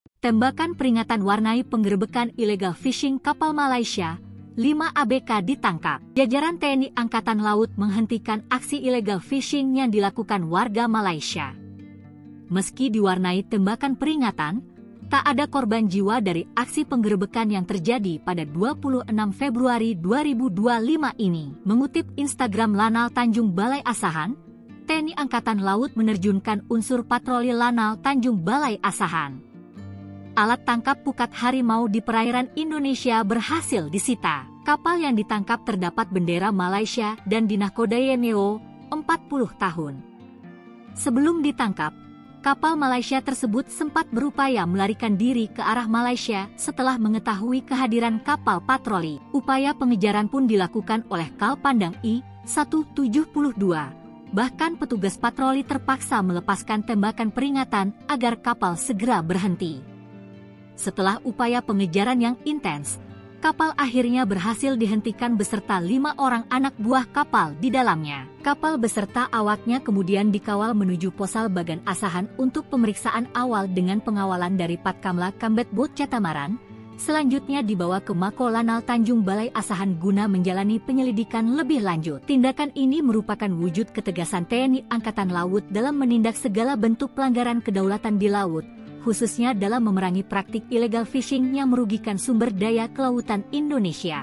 Tembakan peringatan warnai penggerebekan ilegal fishing kapal Malaysia, 5 ABK ditangkap. Jajaran TNI Angkatan Laut menghentikan aksi ilegal fishing yang dilakukan warga Malaysia. Meski diwarnai tembakan peringatan, tak ada korban jiwa dari aksi penggerebekan yang terjadi pada 26 Februari 2025 ini. Mengutip Instagram Lanal Tanjung Balai Asahan, TNI Angkatan Laut menerjunkan unsur patroli Lanal Tanjung Balai Asahan. Alat tangkap pukat harimau di perairan Indonesia berhasil disita. Kapal yang ditangkap terdapat bendera Malaysia dan dinahkodai NEO 40 tahun. Sebelum ditangkap, kapal Malaysia tersebut sempat berupaya melarikan diri ke arah Malaysia setelah mengetahui kehadiran kapal patroli. Upaya pengejaran pun dilakukan oleh Kal Pandang I-172. Bahkan petugas patroli terpaksa melepaskan tembakan peringatan agar kapal segera berhenti. Setelah upaya pengejaran yang intens, kapal akhirnya berhasil dihentikan beserta 5 orang anak buah kapal di dalamnya. Kapal beserta awaknya kemudian dikawal menuju Posal Bagan Asahan untuk pemeriksaan awal dengan pengawalan dari Patkamla Kambet Bot Catamaran. Selanjutnya dibawa ke Mako Lanal Tanjung Balai Asahan guna menjalani penyelidikan lebih lanjut. Tindakan ini merupakan wujud ketegasan TNI Angkatan Laut dalam menindak segala bentuk pelanggaran kedaulatan di laut, khususnya dalam memerangi praktik illegal fishing yang merugikan sumber daya kelautan Indonesia.